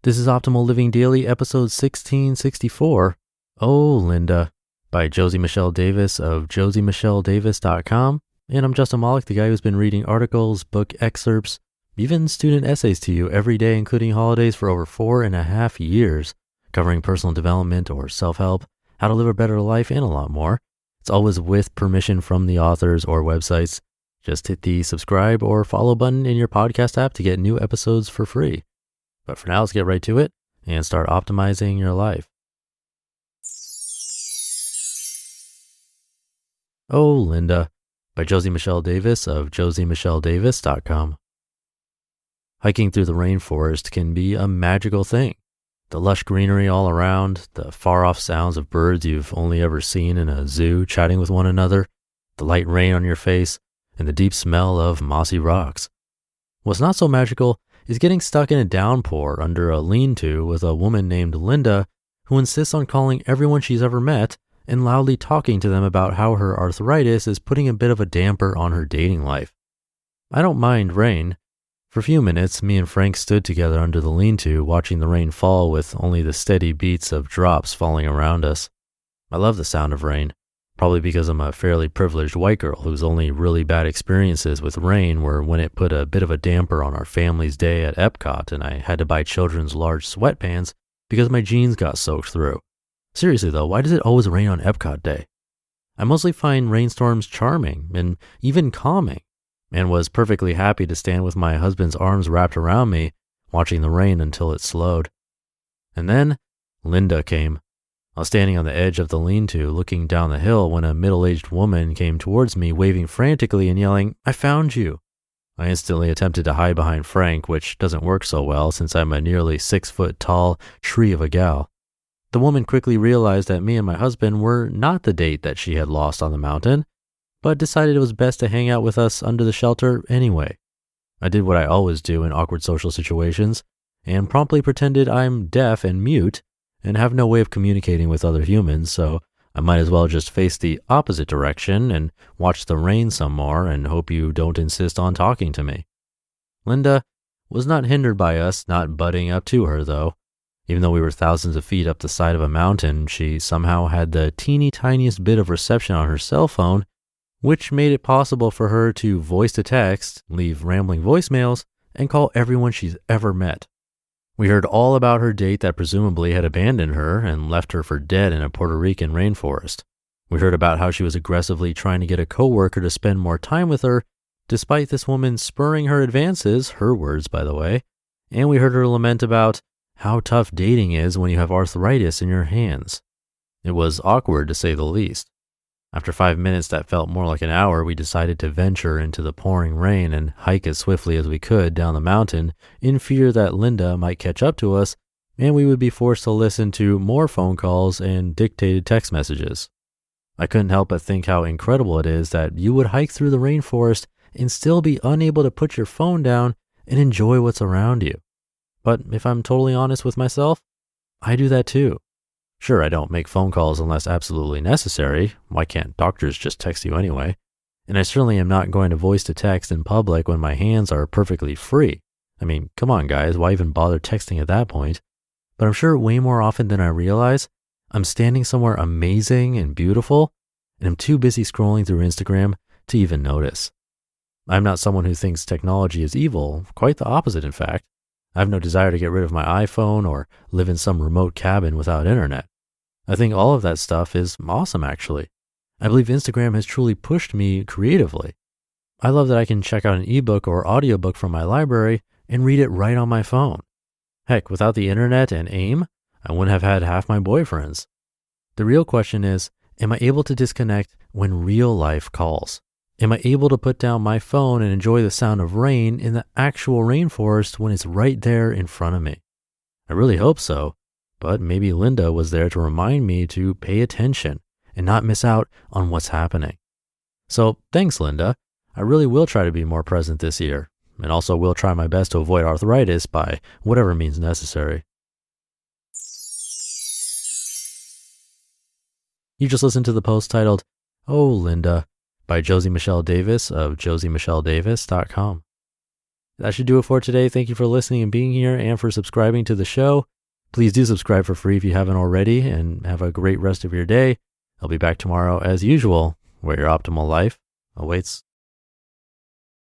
This is Optimal Living Daily, episode 1664, Oh, Linda, by Josie Michelle Davis of josiemichelledavis.com. And I'm Justin Malik, the guy who's been reading articles, book excerpts, even student essays to you every day, including holidays, for over 4.5 years, covering personal development or self-help, how to live a better life, and a lot more. It's always with permission from the authors or websites. Just hit the subscribe or follow button in your podcast app to get new episodes for free. But for now, let's get right to it and start optimizing your life. Oh, Linda, by Josie Michelle Davis of josiemichelledavis.com. Hiking through the rainforest can be a magical thing. The lush greenery all around, the far-off sounds of birds you've only ever seen in a zoo chatting with one another, the light rain on your face, and the deep smell of mossy rocks. What's not so magical is getting stuck in a downpour under a lean-to with a woman named Linda who insists on calling everyone she's ever met and loudly talking to them about how her arthritis is putting a bit of a damper on her dating life. I don't mind rain. For a few minutes, me and Frank stood together under the lean-to watching the rain fall with only the steady beats of drops falling around us. I love the sound of rain. Probably because I'm a fairly privileged white girl whose only really bad experiences with rain were when it put a bit of a damper on our family's day at Epcot and I had to buy children's large sweatpants because my jeans got soaked through. Seriously though, why does it always rain on Epcot Day? I mostly find rainstorms charming and even calming, and was perfectly happy to stand with my husband's arms wrapped around me, watching the rain until it slowed. And then Linda came. I was standing on the edge of the lean-to looking down the hill when a middle-aged woman came towards me waving frantically and yelling, "I found you." I instantly attempted to hide behind Frank, which doesn't work so well since I'm a nearly 6-foot-tall tree of a gal. The woman quickly realized that me and my husband were not the date that she had lost on the mountain, but decided it was best to hang out with us under the shelter anyway. I did what I always do in awkward social situations and promptly pretended I'm deaf and mute and have no way of communicating with other humans, so I might as well just face the opposite direction and watch the rain some more and hope you don't insist on talking to me. Linda was not hindered by us not butting up to her, though. Even though we were thousands of feet up the side of a mountain, she somehow had the teeny tiniest bit of reception on her cell phone, which made it possible for her to voice to text, leave rambling voicemails, and call everyone she's ever met. We heard all about her date that presumably had abandoned her and left her for dead in a Puerto Rican rainforest. We heard about how she was aggressively trying to get a coworker to spend more time with her, despite this woman spurring her advances, her words by the way, and we heard her lament about how tough dating is when you have arthritis in your hands. It was awkward to say the least. After 5 minutes that felt more like an hour, we decided to venture into the pouring rain and hike as swiftly as we could down the mountain in fear that Linda might catch up to us and we would be forced to listen to more phone calls and dictated text messages. I couldn't help but think how incredible it is that you would hike through the rainforest and still be unable to put your phone down and enjoy what's around you. But if I'm totally honest with myself, I do that too. Sure, I don't make phone calls unless absolutely necessary. Why can't doctors just text you anyway? And I certainly am not going to voice to text in public when my hands are perfectly free. I mean, come on guys, why even bother texting at that point? But I'm sure way more often than I realize, I'm standing somewhere amazing and beautiful, and I'm too busy scrolling through Instagram to even notice. I'm not someone who thinks technology is evil, quite the opposite in fact. I have no desire to get rid of my iPhone or live in some remote cabin without internet. I think all of that stuff is awesome, actually. I believe Instagram has truly pushed me creatively. I love that I can check out an ebook or audiobook from my library and read it right on my phone. Heck, without the internet and AIM, I wouldn't have had half my boyfriends. The real question is, am I able to disconnect when real life calls? Am I able to put down my phone and enjoy the sound of rain in the actual rainforest when it's right there in front of me? I really hope so. But maybe Linda was there to remind me to pay attention and not miss out on what's happening. So thanks, Linda. I really will try to be more present this year, and also will try my best to avoid arthritis by whatever means necessary. You just listened to the post titled, Oh, Linda, by Josie Michelle Davis of josiemichelledavis.com. That should do it for today. Thank you for listening and being here and for subscribing to the show. Please do subscribe for free if you haven't already, and have a great rest of your day. I'll be back tomorrow as usual, where your optimal life awaits.